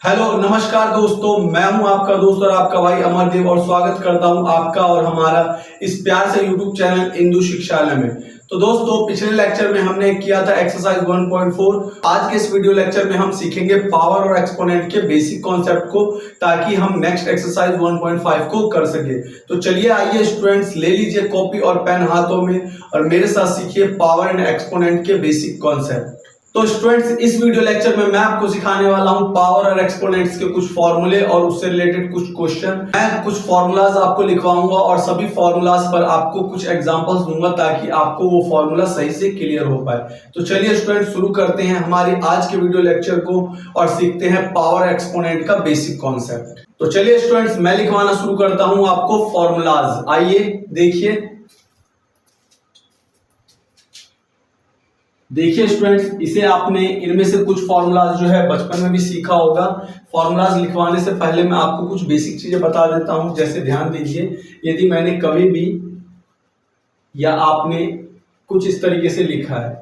Hello नमस्कार दोस्तों, मैं हूं आपका दोस्त और आपका भाई अमरदेव और स्वागत करता हूं आपका और हमारा इस प्यार से यूट्यूब चैनल इंदु शिक्षालय में। तो दोस्तों, पिछले लेक्चर में हमने किया था एक्सरसाइज 1.4। आज के इस वीडियो लेक्चर में हम सीखेंगे पावर और एक्सपोनेंट के बेसिक कॉन्सेप्ट को, ताकि हम नेक्स्ट एक्सरसाइज 1.5 को कर सके। तो चलिए आइए स्टूडेंट्स, ले लीजिए कॉपी और पेन हाथों में और मेरे साथ सीखिए पावर एंड एक्सपोनेंट के बेसिक कॉन्सेप्ट। तो स्टूडेंट्स, इस वीडियो लेक्चर में मैं आपको सिखाने वाला हूं पावर और एक्सपोनेंट्स के कुछ फॉर्मूले और उससे रिलेटेड कुछ क्वेश्चन। मैं कुछ फॉर्मूलाज आपको लिखवाऊंगा और सभी फॉर्मूलाज पर आपको कुछ एग्जांपल्स दूंगा, ताकि आपको वो फॉर्मूला सही से क्लियर हो पाए। तो चलिए स्टूडेंट्स, शुरू करते हैं हमारे आज के वीडियो लेक्चर को और सीखते हैं पावर एक्सपोनेंट का बेसिक कॉन्सेप्ट। तो चलिए स्टूडेंट्स, मैं लिखवाना शुरू करता हूं आपको फॉर्मूलाज। आइए देखिए स्टूडेंट्स, इसे आपने इनमें से कुछ फॉर्मूलाज जो है बचपन में भी सीखा होगा। फॉर्मूलाज लिखवाने से पहले मैं आपको कुछ बेसिक चीजें बता देता हूं। जैसे ध्यान दीजिए, यदि मैंने कभी भी या आपने कुछ इस तरीके से लिखा है,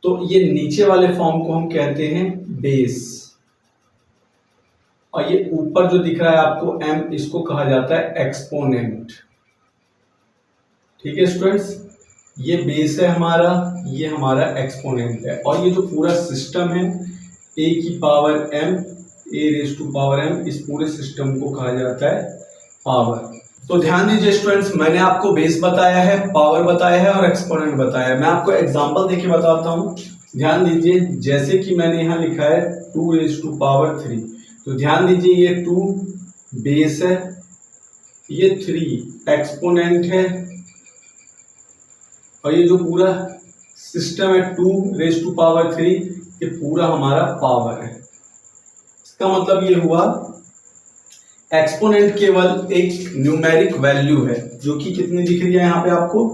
तो ये नीचे वाले फॉर्म को हम कहते हैं बेस, और ये ऊपर जो दिख रहा है आपको m, इसको कहा जाता है एक्सपोनेंट। ठीक है स्टूडेंट्स, ये बेस है हमारा, ये हमारा एक्सपोनेंट है, और ये जो पूरा सिस्टम है a की power m, a raise to power m, इस पूरे सिस्टम को कहा जाता है पावर। तो ध्यान दीजिए स्टूडेंट्स, मैंने आपको बेस बताया है, पावर बताया है और एक्सपोनेंट बताया है। मैं आपको एग्जांपल देके बताता हूँ। ध्यान दीजिए, जैसे कि मैंने यहाँ लिखा है 2 रेज़ टू पावर 3, तो ध्यान दीजिए ये 2 बेस है, ये 3 एक्सपोनेंट है, और ये जो पूरा सिस्टम है 2 रेज़ टू पावर 3, ये पूरा हमारा पावर है। इसका मतलब ये हुआ एक्सपोनेंट केवल एक न्यूमेरिक वैल्यू है, जो कि कितनी दिख रही है यहाँ पे आपको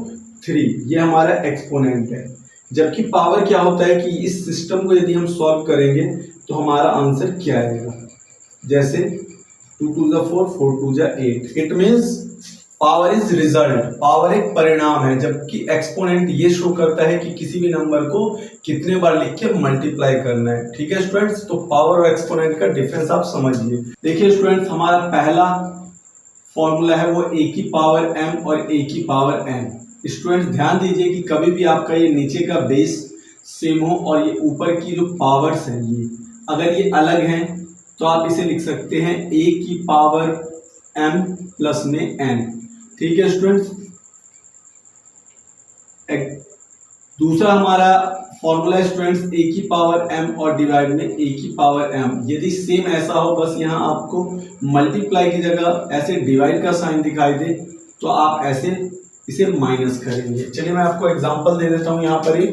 3, ये हमारा एक्सपोनेंट है। जबकि पावर क्या होता है कि इस सिस्टम को यदि हम सॉल्व करेंगे तो हमारा आंसर क्या आएगा। जैसे 2 to the 4, 4 to the 8, it means power is result, power एक परिणाम है, जबकि एक्सपोनेंट ये शो करता है कि किसी भी नंबर को कितने बार लिख के मल्टीप्लाई करना है। ठीक है स्टूडेंट्स, तो पावर और एक्सपोनेंट का डिफरेंस आप समझिए। देखिए स्टूडेंट्स, हमारा पहला फॉर्मूला है वो a की पावर m और a की पावर n। स्टूडेंट्स ध्यान दीजिए कि कभी भी आपका ये नीचे का बेस सेम हो और ये ऊपर की जो पावर्स हैं, ये अगर ये अलग हैं तो आप इसे लिख सकते हैं a की पावर m प्लस में n। ठीक है स्टूडेंट्स, दूसरा हमारा फॉर्मूला स्टूडेंट्स a की पावर m और डिवाइड में a की पावर m। यदि सेम ऐसा हो, बस यहाँ आपको मल्टीप्लाई की जगह ऐसे डिवाइड का साइन दिखाई दे, तो आप ऐसे इसे माइनस करेंगे। चलिए मैं आपको एग्जांपल दे देता हूँ यहाँ पर ही।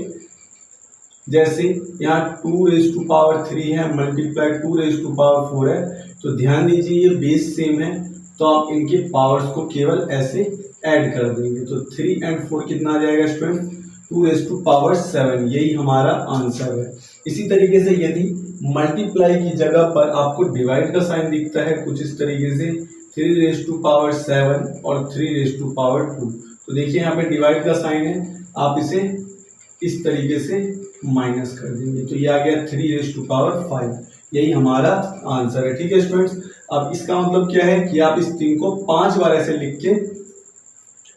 जैसे यहाँ 2 रेज़ टू पावर 3 है, मल्टीप्लाई 2 रेज़ टू पावर 4 है, तो ध्यान दीजिए ये बेस सेम है, तो आप इनके पावर्स को केवल ऐसे ऐड कर देंगे, तो 3 और 4 कितना आ जाएगा स्टूडेंट, 2 रेज़ टू पावर 7, यही हमारा आंसर है। इसी तरीके से यदि मल्टीप्लाई की जगह पर आपको डिवाइड का साइन दिखता है कुछ इस तरीके से, 3 रेज़ टू पावर 7 और 3 रेज़ टू पावर 2, तो देखिए यहाँ पे डिवाइड का साइन है, आप इसे इस तरीके से माइनस कर देंगे, तो ये आ गया 3 रेज़ टू पावर 5, यही हमारा आंसर है। ठीक है स्टूडेंट्स, अब इसका मतलब क्या है कि आप इस 3 को 5 बार ऐसे लिख के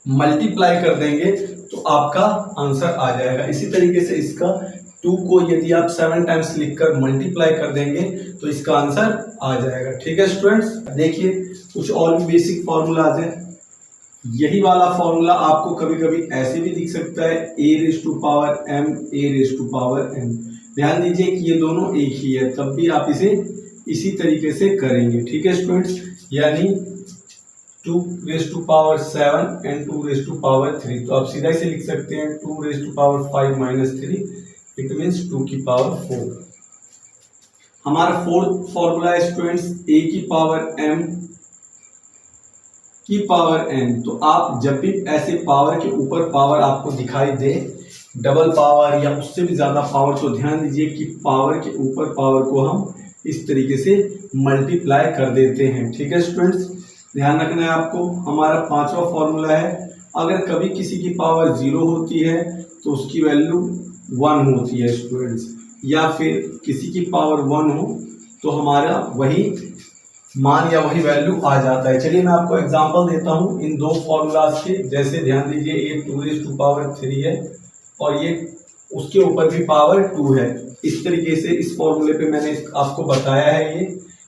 मल्टीप्लाई कर देंगे तो आपका आंसर आ जाएगा। इसी तरीके से इसका 2 को यदि आप 7 टाइम्स लिखकर मल्टीप्लाई कर देंगे तो इसका आंसर आ जाएगा। ठीक है स्टूडेंट्स, देखिए कुछ और भी बेसिक फॉर्मूलाज हैं। यही वाला फॉर्मूला आपको कभी कभी ऐसे भी दिख सकता है, a raise to power m, a raise to power n। ध्यान दीजिए कि ये दोनों एक ही है, तब भी आप इसे इसी तरीके से करेंगे। ठीक है स्टूडेंट्स, यानी 2 raise to power 7 and 2 raise to power 3, तो आप सीधा इसे लिख सकते हैं 2 raise to power 5 minus 3, it means 2 की पावर 4। हमारा फोर्थ फॉर्मूला है स्टूडेंट्स a की पावर m की पावर n। तो आप जब भी ऐसे पावर के ऊपर पावर आपको दिखाई दे, डबल पावर या उससे भी ज़्यादा पावर, तो ध्यान दीजिए कि पावर के ऊपर पावर को हम इस तरीके से मल्टीप्लाई कर देते हैं। ठीक है स्टूडेंट्स, ध्यान रखना है आपको। हमारा पांचवा फॉर्मूला है, अगर कभी किसी की पावर 0 होती है तो उसकी वैल्यू 1 होती है स्टूडेंट्स, या फिर किसी की पावर 1 हो तो हमारा वही मान या वही वैल्यू आ जाता है। चलिए मैं आपको एग्जांपल देता हूँ इन दो फॉर्मूलाज के। जैसे ध्यान दीजिए, ये 2⁻³ है और ये उसके ऊपर भी पावर 2 है। इस तरीके से इस फॉर्मूले पे मैंने आपको बताया है ये।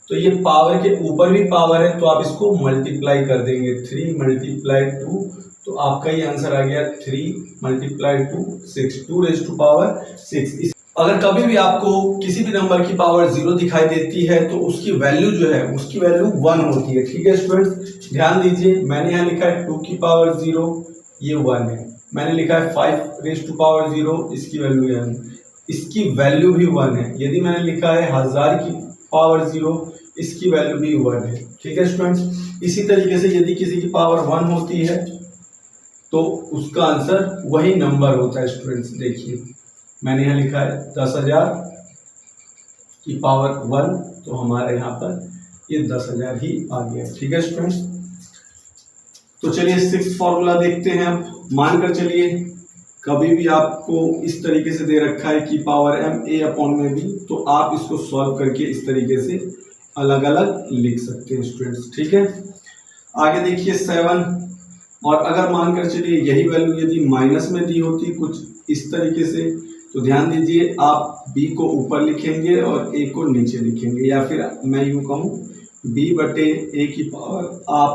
तो ये पावर के ऊपर भी पावर है, तो आप इसको मल्टीप्लाई कर देंगे, 3 × 2, तो आपका ये आंसर आ गया 3 × 2 6, 2⁻6। अगर कभी भी आपको किसी भी नंबर की पावर 0 दिखाई देती है तो उसकी वैल्यू जो है उसकी वैल्यू 1 होती है। ठीक है स्टूडेंट्स, ध्यान दीजिए, मैंने यहाँ लिखा है 2 की पावर 0, ये 1 है। मैंने लिखा है 5⁻0, इसकी वैल्यू है 1, इसकी वैल्यू भी 1 है। यदि मैंने लिखा है 1000 की पावर 0, इसकी वैल्यू भी 1 है। ठीक है स्टूडेंट्स, इसी तरीके से यदि किसी की पावर 1 होती है तो उसका आंसर वही नंबर होता है। स्टूडेंट्स देखिए, मैंने यहाँ लिखा है 10,000 की पावर 1, तो हमारे यहाँ पर ये 10,000 ही आ गया। ठीक है स्टूडेंट्स, तो चलिए 6th फॉर्मूला देखते हैं। अब मानकर चलिए कभी भी आपको इस तरीके से दे रखा है कि पावर m a/b, तो आप इसको सॉल्व करके इस तरीके से अलग अलग लिख सकते हैं स्टूडेंट्स। ठीक है, आगे देखिए 7, और अगर मानकर चलिए यही वैल्यू यदि माइनस में दी होती कुछ इस तरीके से, तो ध्यान दीजिए आप b को ऊपर लिखेंगे और a को नीचे लिखेंगे, या फिर मैं यूँ कहूँ b/a की पावर आप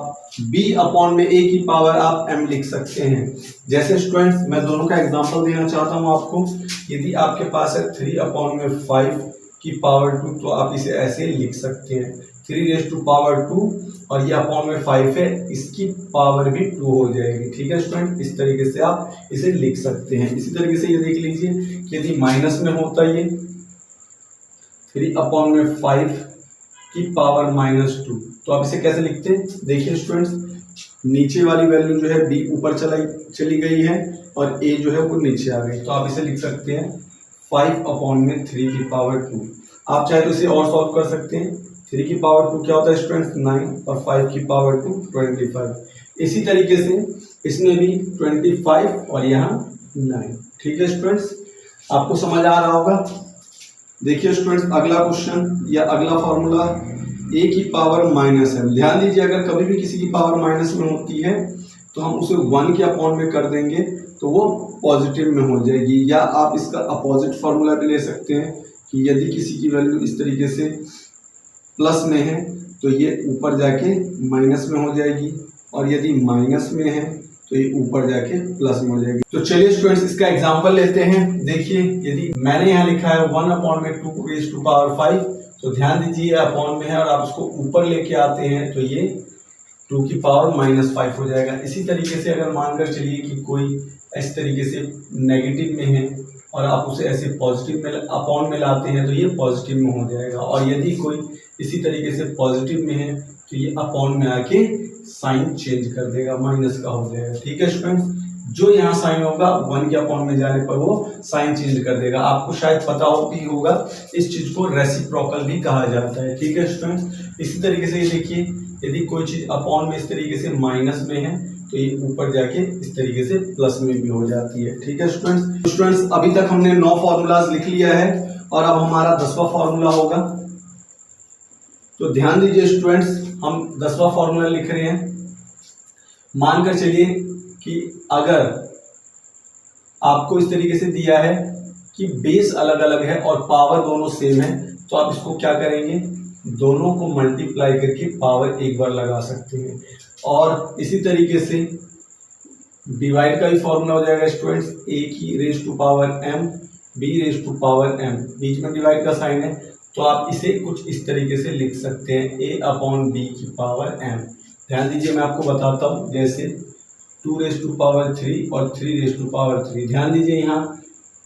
b/a की पावर आप m लिख सकते हैं। जैसे स्टूडेंट्स मैं दोनों का एग्जांपल देना चाहता हूँ आपको। यदि आपके पास है 3/5 की पावर 2, तो आप इसे ऐसे लिख सकते हैं 3⁻², और ये अपॉन में 5 है, इसकी पावर भी 2 हो जाएगी। ठीक है स्टूडेंट, इस तरीके से आप इसे लिख सकते हैं। इसी तरीके से ये देख लीजिए कि यदि माइनस में होता ये 3/5 की पावर -2, तो आप इसे कैसे लिखते हैं? देखिए स्टूडेंट्स, नीचे वाली वैल्यू जो है b ऊपर चली गई है और a जो है वो नीचे आ गई, तो आप इसे लिख सकते हैं 5/3 की पावर 2। आप चाहे तो इसे और सॉल्व कर सकते हैं। 3 की पावर 2 क्या होता है स्टूडेंट्स? 9, और 5 की पावर 2 25। इसी तरीके से इसमें भी 25 और यहाँ 9। ठीक है स्टूडेंट्स, आपको समझ आ रहा होगा। देखिए स्टूडेंट्स, अगला क्वेश्चन या अगला फॉर्मूला a की पावर -m। ध्यान दीजिए, अगर कभी भी किसी की पावर माइनस में होती है तो हम उसे 1 के अपॉन में कर देंगे तो वो पॉजिटिव में हो जाएगी। या आप इसका अपोजिट फॉर्मूला भी ले सकते हैं कि यदि किसी की वैल्यू इस तरीके से प्लस में है तो ये ऊपर जाके माइनस में हो जाएगी, और यदि माइनस में है तो ये ऊपर जाके प्लस में हो जाएगी। तो चलिए स्टूडेंट्स इसका एग्जांपल लेते हैं। देखिए, यदि मैंने यहाँ लिखा है 1/2⁵, तो ध्यान दीजिए अपॉन में है और आप इसको ऊपर लेके आते हैं तो ये 2 की पावर -5 हो जाएगा। इसी तरीके से अगर मानकर चलिए कि कोई इस तरीके से नेगेटिव में है और आप उसे ऐसे पॉजिटिव में अपॉन में लाते हैं तो ये पॉजिटिव में हो जाएगा, और यदि कोई इसी तरीके से पॉजिटिव में है तो ये अपॉन में आके साइन चेंज कर देगा, माइनस का हो जाएगा। ठीक है स्टूडेंट्स, जो यहाँ साइन होगा 1 के अपॉन में जाने पर वो साइन चेंज कर देगा। आपको शायद पता भी होगा, इस चीज को रेसिप्रोकल भी कहा जाता है। ठीक है स्टूडेंट्स, इसी तरीके से ये देखिए, यदि कोई चीज अपॉन में इस तरीके से माइनस में है तो ये ऊपर जाके इस तरीके से प्लस में भी हो जाती है। ठीक है स्टूडेंट्स, अभी तक हमने 9 फॉर्मूलाज लिख लिया है और अब हमारा 10वां फॉर्मूला होगा। तो ध्यान दीजिए स्टूडेंट्स, हम 10वां फॉर्मूला लिख रहे हैं। मानकर चलिए कि अगर आपको इस तरीके से दिया है कि बेस अलग अलग है और पावर दोनों सेम है, तो आप इसको क्या करेंगे, दोनों को मल्टीप्लाई करके पावर एक बार लगा सकते हैं। और इसी तरीके से डिवाइड का भी फॉर्मूला हो जाएगा स्टूडेंट्स, a⁻m b⁻m, बीच में डिवाइड का साइन है, तो आप इसे कुछ इस तरीके से लिख सकते हैं a/b की पावर m। ध्यान दीजिए, मैं आपको बताता हूँ, जैसे 2⁻³ और 3⁻3। ध्यान दीजिए, यहाँ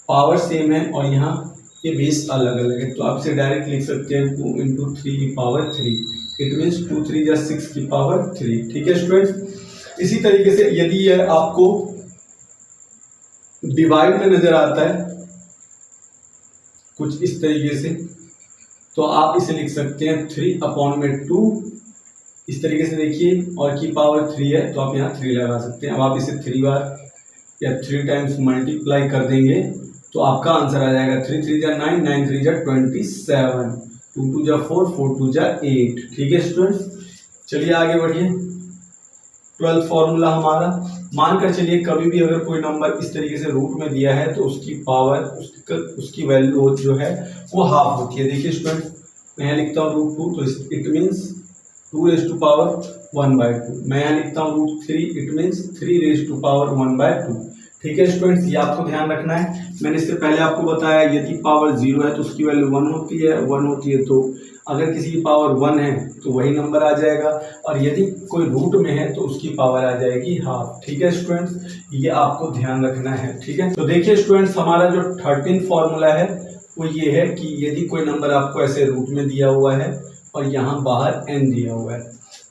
पावर सेम है और यहाँ ये बेस अलग अलग है, तो आप इसे डायरेक्ट लिख सकते हैं 2 × 3 की पावर 3। इट मीन्स 2 3 या 6 की पावर 3। ठीक है स्टूडेंट्स, इसी तरीके से यदि यह आपको डिवाइड में नजर आता है कुछ इस तरीके से, तो आप इसे लिख सकते हैं 3/2। इस तरीके से देखिए, और की पावर 3 है तो आप यहाँ 3 लगा सकते हैं। अब आप इसे 3 बार या 3 टाइम्स मल्टीप्लाई कर देंगे तो आपका आंसर आ जाएगा 3 3 जा 9, 9 3 जा 27। 2 2 जा 4, 4 2 जा 8। ठीक है स्टूडेंट्स, चलिए आगे बढ़िए। 12th फॉर्मूला हमारा, मानकर चलिए कभी भी अगर कोई नंबर इस तरीके से रूट में दिया है तो उसकी पावर उसकी वैल्यू जो है वो हाफ होती है। देखिए स्टूडेंट, मैं यहाँ लिखता हूँ √2, तो इट मीन्स 2⁻1/2। मैं यहाँ लिखता हूँ √3, इट मीन्स 3⁻1/2। ठीक है स्टूडेंट्स, ये आपको ध्यान रखना है। मैंने इससे पहले आपको बताया यदि पावर 0 है तो उसकी वैल्यू 1 होती है, 1 होती है तो अगर किसी की पावर 1 है तो वही नंबर आ जाएगा, और यदि कोई रूट में है तो उसकी पावर आ जाएगी हाफ। ठीक है स्टूडेंट्स, ये आपको ध्यान रखना है। ठीक है, तो देखिए स्टूडेंट्स, हमारा जो 13th फॉर्मूला है वो ये है कि यदि कोई नंबर आपको ऐसे रूट में दिया हुआ है और यहाँ बाहर n दिया हुआ है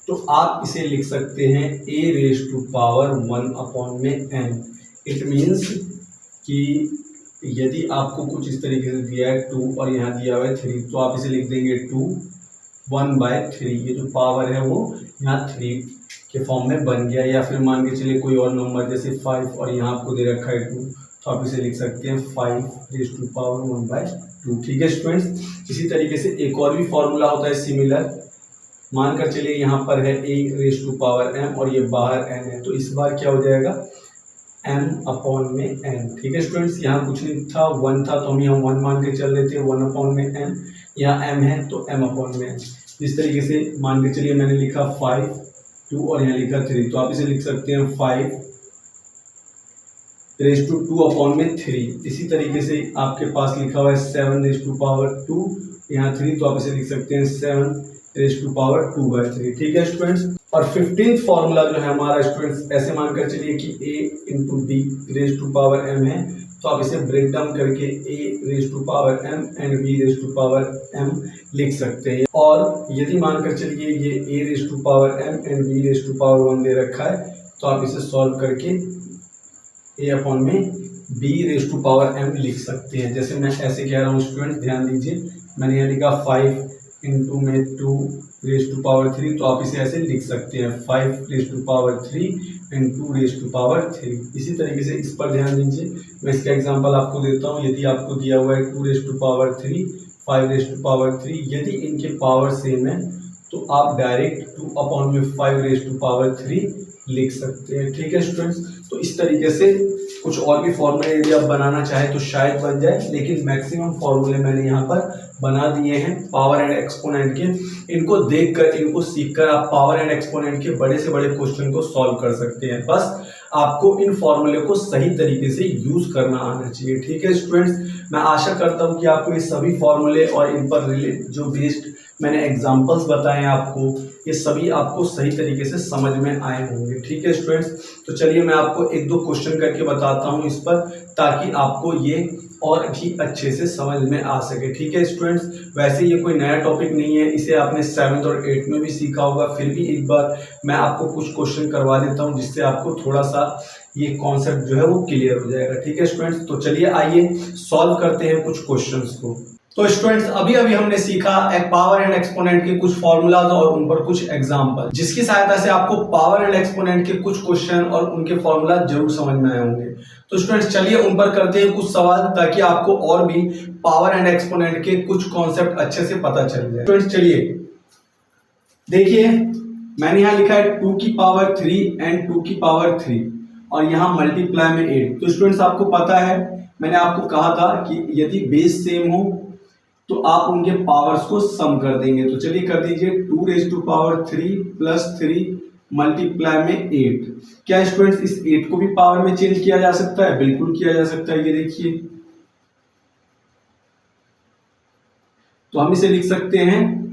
तो आप इसे लिख सकते हैं a⁻1/n। इट मीन्स कि यदि आपको कुछ इस तरीके से दिया है 2 और यहाँ दिया हुआ है 3, तो आप इसे लिख देंगे 2/1/3। ये जो पावर है वो यहाँ 3 के फॉर्म में बन गया। या फिर मान के चलिए कोई और नंबर जैसे 5 और यहाँ आपको दे रखा है 2, तो आप इसे लिख सकते हैं 5⁻1/2। ठीक है स्टूडेंट्स, इसी तरीके से एक और भी फॉर्मूला होता है सिमिलर। मानकर चलिए यहाँ पर है a⁻m और ये बाहर n है, तो इस बार क्या हो जाएगा m/n। ठीक है स्टूडेंट्स, यहाँ कुछ नहीं था, 1 था तो हम यहाँ 1 मान के चल रहे थे, 1/n। यहाँ m है तो m/n। इस तरीके से मान के चलिए मैंने लिखा 5, 2 और यहाँ लिखा 3, तो आप इसे लिख सकते हैं 5⁻2/3। इसी तरीके से आपके पास लिखा हुआ है 7⁻2, यहाँ 3, तो आप इसे लिख सकते हैं 7⁻2/3। ठीक है स्टूडेंट्स, और 15th फॉर्मूला जो है हमारा स्टूडेंट्स, ऐसे मानकर चलिए कि a × b⁻m है, तो आप इसे ब्रेक डाउन करके a⁻m एंड b⁻m लिख सकते हैं। और यदि मानकर चलिए ये a⁻m एंड b⁻1 दे रखा है, तो आप इसे सॉल्व करके a/b⁻m लिख सकते हैं। जैसे मैं ऐसे कह रहा हूँ स्टूडेंट, ध्यान दीजिए, मैंने यहाँ लिखा 5 × 2⁻3, तो आप इसे ऐसे लिख सकते हैं 5⁻3 × 2⁻3। इसी तरीके से इस पर ध्यान दीजिए, मैं इसका एग्जांपल आपको देता हूँ। यदि आपको दिया हुआ है 2⁻3, 5⁻3, यदि इनके पावर सेम है तो आप डायरेक्ट 2/5⁻3 लिख सकते हैं। ठीक है स्टूडेंट्स, तो इस तरीके से कुछ और भी फॉर्मूले यदि आप बनाना चाहें तो शायद बन जाए, लेकिन मैक्सिमम फॉर्मूले मैंने यहाँ पर बना दिए हैं पावर एंड एक्सपोनेंट के। इनको देखकर, इनको सीखकर आप पावर एंड एक्सपोनेंट के बड़े से बड़े क्वेश्चन को सॉल्व कर सकते हैं। बस आपको इन फॉर्मूले को सही तरीके से यूज करना आना चाहिए। ठीक है स्टूडेंट्स, मैं आशा करता हूँ कि आपको ये सभी फॉर्मूले और इन पर रिलेटेड जो बेस्ड मैंने एग्जांपल्स बताए हैं आपको, ये सभी आपको सही तरीके से समझ में आए होंगे। ठीक है स्टूडेंट्स, तो चलिए मैं आपको 1-2 क्वेश्चन करके बताता हूँ इस पर, ताकि आपको ये और भी अच्छे से समझ में आ सके। ठीक है स्टूडेंट्स, वैसे ये कोई नया टॉपिक नहीं है, इसे आपने 7th और 8th में भी सीखा होगा, फिर भी एक बार मैं आपको कुछ क्वेश्चन करवा देता हूँ जिससे आपको थोड़ा सा ये कॉन्सेप्ट जो है वो क्लियर हो जाएगा। ठीक है स्टूडेंट्स, तो चलिए आइए सॉल्व करते हैं कुछ क्वेश्चंस को। तो स्टूडेंट्स, अभी हमने सीखा एक पावर एंड एक्सपोनेंट के कुछ फॉर्मूलाज और उन पर कुछ एग्जांपल, जिसकी सहायता से आपको पावर एंड एक्सपोनेंट के कुछ क्वेश्चन और उनके फॉर्मूला जरूर समझ में आए होंगे। तो स्टूडेंट्स चलिए उन पर करते हैं कुछ सवाल, ताकि आपको और भी पावर एंड एक्सपोनेंट के कुछ कॉन्सेप्ट अच्छे से पता चल जाए। स्टूडेंट्स चलिए देखिए, मैंने यहाँ लिखा है 2⁻3 एंड 2⁻3 और यहाँ मल्टीप्लाई में 8। तो स्टूडेंट्स आपको पता है, मैंने आपको कहा था कि यदि बेस सेम हो तो आप उनके पावर्स को सम कर देंगे। तो चलिए कर दीजिए 2⁻3 + 3 मल्टीप्लाई में 8। क्या स्टूडेंट्स इस 8 को भी पावर में चेंज किया जा सकता है? बिल्कुल किया जा सकता है। ये देखिए, तो हम इसे लिख सकते हैं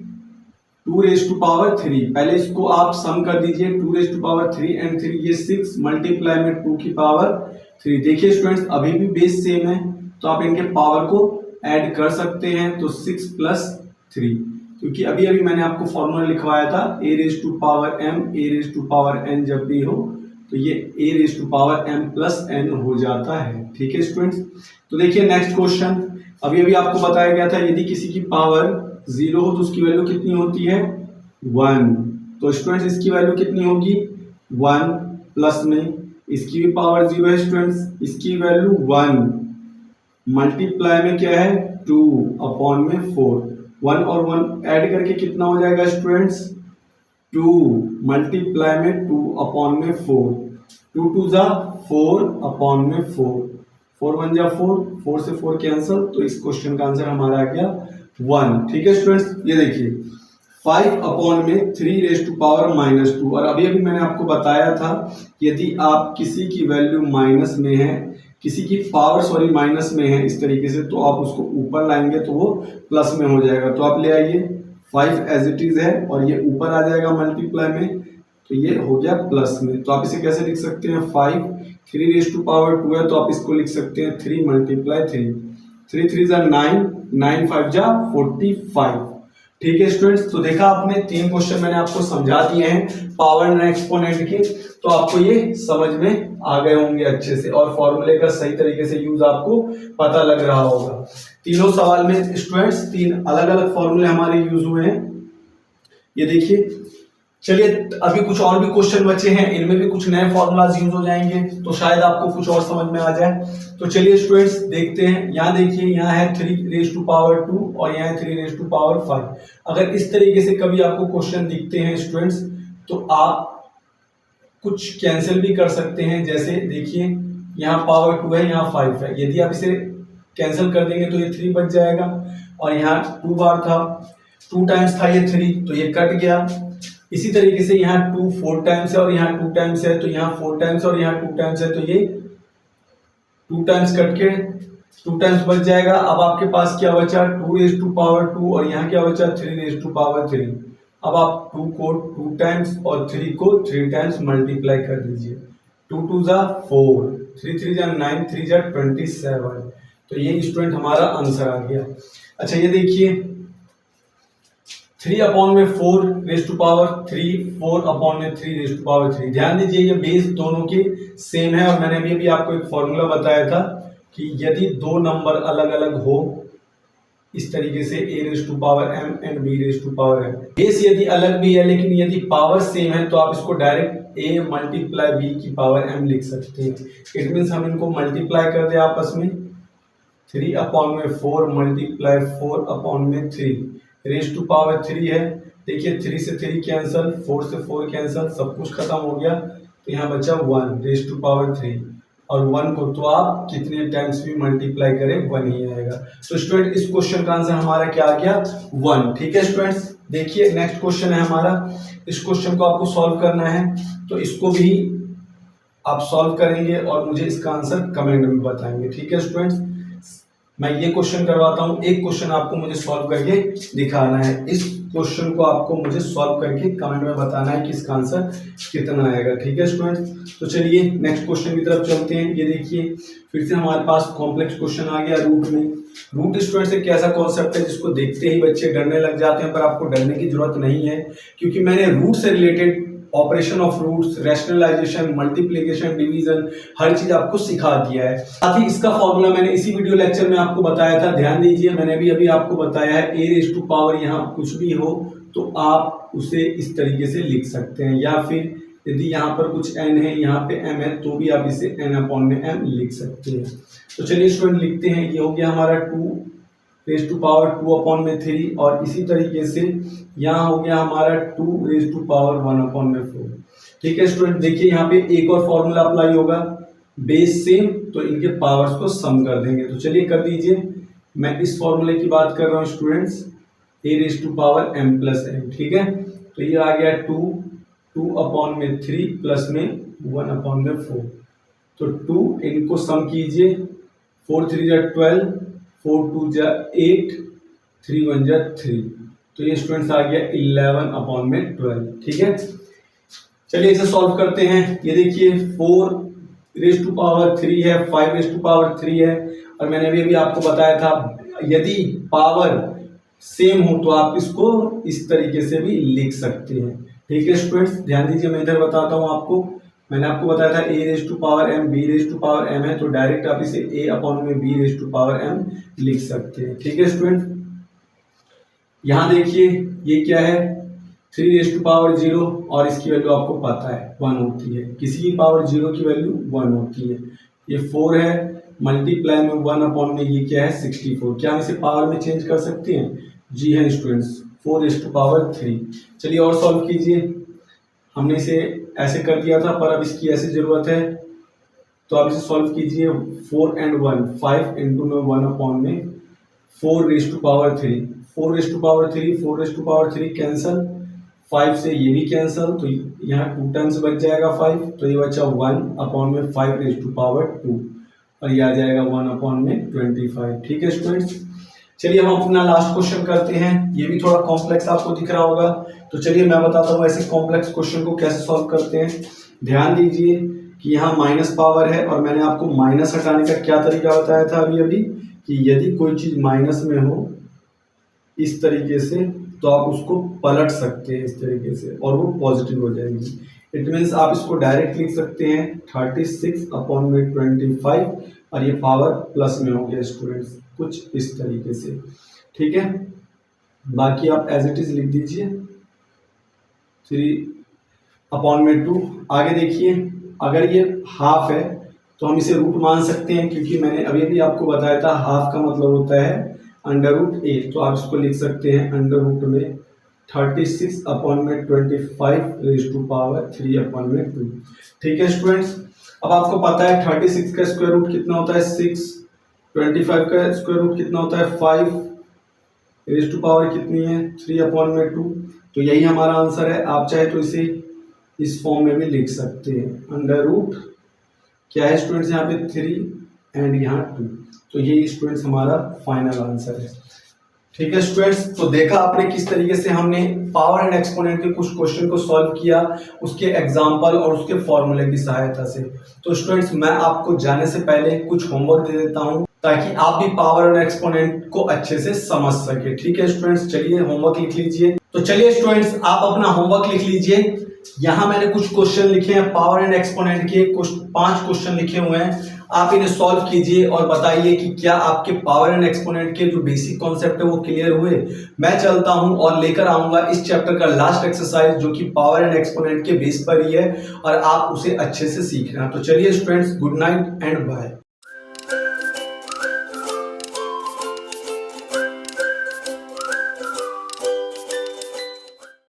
2⁻3। पहले इसको आप सम कर दीजिए, 2⁻3 एंड 3 ये 6 मल्टीप्लाई में 2⁻3। देखिए स्टूडेंट्स अभी भी बेस सेम है, तो आप इनके पावर को ऐड कर सकते हैं। तो 6 + 3, क्योंकि अभी मैंने आपको फॉर्मूला लिखवाया था a⁻m, a⁻n जब भी हो तो ये a⁻m+n हो जाता है। ठीक है स्टूडेंट्स, तो देखिए नेक्स्ट क्वेश्चन, अभी आपको बताया गया था यदि किसी की पावर 0 हो तो उसकी वैल्यू कितनी होती है? 1। तो स्टूडेंट्स इसकी वैल्यू कितनी होगी? 1 प्लस में इसकी भी पावर 0 है स्टूडेंट्स, इसकी वैल्यू 1 मल्टीप्लाई में क्या है 2/4। 1 और 1 ऐड करके कितना हो जाएगा स्टूडेंट्स 2 मल्टीप्लाई में 2 अपॉन में 4 2 2 जा 4 अपॉन में 4 4 1 जा 4 से 4 कैंसिल तो इस क्वेश्चन का आंसर हमारा आ गया 1। ठीक है स्टूडेंट्स ये देखिए 5 अपॉन में 3 रेज टू पावर माइनस 2 और अभी मैंने आपको बताया था यदि आप किसी की वैल्यू माइनस में है किसी की पावर माइनस में है इस तरीके से तो आप उसको ऊपर लाएंगे तो वो प्लस में हो जाएगा। तो आप ले आइए 5 एज इट इज है और ये ऊपर आ जाएगा मल्टीप्लाई में तो ये हो गया प्लस में। तो आप इसे कैसे लिख सकते हैं 5 3 रेज टू पावर 2 है तो आप इसको लिख सकते हैं 3 मल्टीप्लाई 3 3 3 जा 9 9 5 जा 45। ठीक है स्टूडेंट्स तो देखा आपने 3 क्वेश्चन मैंने आपको समझा दिए हैं पावर एंड एक्सपोनेंट के तो आपको ये समझ में आ गए होंगे अच्छे से और फॉर्मूले का सही तरीके से यूज आपको पता लग रहा होगा। तीनों सवाल में स्टूडेंट्स 3 अलग अलग फॉर्मूले हमारे यूज हुए हैं ये देखिए। चलिए अभी कुछ और भी क्वेश्चन बचे हैं इनमें भी कुछ नए फॉर्मूलाज यूज हो जाएंगे तो शायद आपको कुछ और समझ में आ जाए। तो चलिए स्टूडेंट्स देखते हैं यहाँ देखिए यहाँ है 3 रेज टू पावर 2 और यहाँ है 3 रेज टू पावर 5। अगर इस तरीके से कभी आपको क्वेश्चन दिखते हैं स्टूडेंट्स तो आप कुछ कैंसिल भी कर सकते हैं। जैसे देखिए यहाँ पावर 2 है यहाँ 5 है यदि आप इसे कैंसिल कर देंगे तो ये 3 बच जाएगा और यहाँ 2 बार था 2 टाइम्स था ये 3 तो ये कट गया। इसी तरीके से यहाँ 2 4 टाइम्स है और यहाँ 2 टाइम्स है तो यहाँ 4 टाइम्स और यहाँ 2 टाइम्स है तो ये 2 टाइम्स कट के 2 टाइम्स बच जाएगा। अब आपके पास क्या बचा 2 रेज टू पावर 2 और यहाँ क्या बचा 3 रेज टू पावर 3। अब आप 2 को 2 टाइम्स और 3 को 3 टाइम्स मल्टीप्लाई कर दीजिए 2 2 जा 4 3 3 जा 9 3 जा 27 तो ये स्टूडेंट हमारा आंसर आ गया। अच्छा ये देखिए 3 अपॉन में 4 रेज टू पावर 3 4 अपॉन में 3 रेज टू पावर 3। ध्यान दीजिए ये बेस दोनों के सेम है और मैंने भी आपको एक फॉर्मूला बताया था कि यदि दो नंबर अलग अलग हो इस तरीके से a raise to power m and b raise to power m base यदि अलग भी है लेकिन यदि पावर सेम है तो आप इसको डायरेक्ट a मल्टीप्लाई b की पावर m लिख सकते हैं। इट मीन्स हम इनको मल्टीप्लाई कर दे आपस में 3 अपॉन में 4 मल्टीप्लाई 4 अपॉन में 3 रेज टू पावर 3 है। देखिए 3 से 3 कैंसल 4 से 4 कैंसल सब कुछ खत्म हो गया तो यहाँ बचा 1 रेज टू पावर 3 और 1 को तो आप कितने टाइम्स भी मल्टीप्लाई करें 1 ही आएगा। तो स्टूडेंट इस क्वेश्चन का आंसर हमारा क्या आ गया 1। ठीक है स्टूडेंट्स देखिए नेक्स्ट क्वेश्चन है हमारा। इस क्वेश्चन को आपको सॉल्व करना है तो इसको भी आप सॉल्व करेंगे और मुझे इसका आंसर कमेंट में बताएंगे। ठीक है स्टूडेंट्स मैं ये क्वेश्चन करवाता हूँ एक क्वेश्चन आपको मुझे सॉल्व करके दिखाना है। इस क्वेश्चन को आपको मुझे सॉल्व करके कमेंट में बताना है कि इसका आंसर कितना आएगा। ठीक है स्टूडेंट्स तो चलिए नेक्स्ट क्वेश्चन की तरफ चलते हैं। ये देखिए फिर से हमारे पास कॉम्प्लेक्स क्वेश्चन आ गया रूट में। रूट स्टूडेंट्स एक ऐसा कॉन्सेप्ट है जिसको देखते ही बच्चे डरने लग जाते हैं पर आपको डरने की जरूरत नहीं है क्योंकि मैंने रूट से related operation of roots rationalization multiplication division हर चीज आपको सिखा दिया है। साथ ही इसका फॉर्मूला मैंने इसी वीडियो लेक्चर में आपको बताया था। ध्यान दीजिए मैंने भी अभी आपको बताया है a रेज टू पावर यहाँ कुछ भी हो तो आप उसे इस तरीके से लिख सकते हैं या फिर यदि यहाँ पर कुछ n है यहाँ पे m है तो भी आप इसे n अपॉन में m लिख सकते हैं। तो चलिए स्टूडेंट लिखते हैं ये हो गया हमारा 2 रेज टू पावर 2 अपॉन में 3 और इसी तरीके से यहाँ हो गया हमारा 2 रेज टू पावर 1 अपॉन में 4। ठीक है स्टूडेंट देखिए यहाँ पे एक और फॉर्मूला अप्लाई होगा बेस सेम तो इनके पावर्स को सम कर देंगे। तो चलिए कर दीजिए मैं इस फॉर्मूले की बात कर रहा हूँ students a raise to power m plus m। ठीक है तो ये आ गया 2 अपॉन में 3 प्लस में 1 अपॉन में 4 तो 2 इनको सम कीजिए 4 3 जा 12 4 2 जा 8 3 1 जा 3 तो ये स्टूडेंट्स आ गया 11 अपॉन में 12। ठीक है चलिए इसे सॉल्व करते हैं। ये देखिए 4 रेज टू पावर 3 है 5 रेज टू पावर 3 है और मैंने अभी आपको बताया था यदि पावर सेम हो तो आप इसको इस तरीके से भी लिख सकते हैं। ठीक है स्टूडेंट्स ध्यान दीजिए मैं इधर बताता हूँ आपको। मैंने आपको बताया था a raise to power m b raise to power m है तो डायरेक्ट आप इसे a अपॉन में b raise to power m लिख सकते हैं। ठीक है स्टूडेंट यहाँ देखिए ये क्या है 3 रेज टू पावर 0 और इसकी वैल्यू आपको पता है 1 होती है। किसी की पावर 0 की वैल्यू 1 होती है। ये 4 है मल्टीप्लाई में 1 अपॉन में ये क्या है 64। क्या हम इसे पावर में चेंज कर सकते हैं जी हाँ स्टूडेंट्स, 4⁻3। चलिए और सॉल्व कीजिए। हमने इसे ऐसे कर दिया था पर अब इसकी ऐसी ज़रूरत है, तो आप इसे सॉल्व कीजिए। 4 and 1 5 इंटू में 1/में 4⁻3 4⁻3 4�3 कैंसल, 5 से ये भी कैंसल, तो यहाँ 2 टाइम्स बच जाएगा 5, तो ये बचा 1/में 5⁻2 और ये आ जाएगा 1/में 25। ठीक है स्टूडेंट्स, चलिए हम अपना लास्ट क्वेश्चन करते हैं। ये भी थोड़ा कॉम्प्लेक्स आपको दिख रहा होगा, तो चलिए मैं बताता हूँ ऐसे कॉम्प्लेक्स क्वेश्चन को कैसे सॉल्व करते हैं। ध्यान दीजिए कि यहाँ माइनस पावर है और मैंने आपको माइनस हटाने का क्या तरीका बताया था अभी कि यदि कोई चीज़ माइनस में हो इस तरीके से तो आप उसको पलट सकते हैं इस तरीके से और वो पॉजिटिव हो जाएगी। इट मीन्स आप इसको डायरेक्ट लिख सकते हैं 36/25 और ये पावर प्लस में हो गया स्टूडेंट्स, कुछ इस तरीके से। ठीक है, बाकी आप एज इट इज लिख दीजिए 3/2। आगे देखिए, अगर ये हाफ है तो हम इसे रूट मान सकते हैं, क्योंकि मैंने अभी भी आपको बताया था हाफ का मतलब होता है √8, तो आप इसको लिख सकते हैं √ में 36/25 ठीक है स्टूडेंट्स, अब आपको पता है 36 का स्क्वायर रूट कितना होता है 6, 25 का स्क्वायर रूट कितना होता है 5, कितनी है 3/2, तो यही हमारा आंसर है। आप चाहे तो इसे इस फॉर्म में भी लिख सकते हैं √ क्या है स्टूडेंट्स यहाँ पे 3 एंड यहाँ 2, तो ये स्टूडेंट्स हमारा फाइनल आंसर है। ठीक है स्टूडेंट्स, तो देखा आपने किस तरीके से हमने पावर एंड एक्सपोनेंट के कुछ क्वेश्चन को सॉल्व किया उसके एग्जांपल और उसके फॉर्मूले की सहायता से। तो स्टूडेंट्स मैं आपको जाने से पहले कुछ होमवर्क दे देता हूं ताकि आप भी पावर एंड एक्सपोनेंट को अच्छे से समझ सके। ठीक है स्टूडेंट्स, चलिए होमवर्क लिख लीजिए। तो चलिए स्टूडेंट्स आप अपना होमवर्क लिख लीजिए। यहाँ मैंने कुछ क्वेश्चन लिखे हैं पावर एंड एक्सपोनेंट के, 5 क्वेश्चन लिखे हुए हैं। आप इन्हें सॉल्व कीजिए और बताइए कि क्या आपके पावर एंड एक्सपोनेंट के जो बेसिक कॉन्सेप्ट है वो क्लियर हुए। मैं चलता हूं और लेकर आऊंगा इस चैप्टर का लास्ट एक्सरसाइज जो कि पावर एंड एक्सपोनेंट के बेस पर ही है और आप उसे अच्छे से सीखना। तो चलिए students, good night and bye.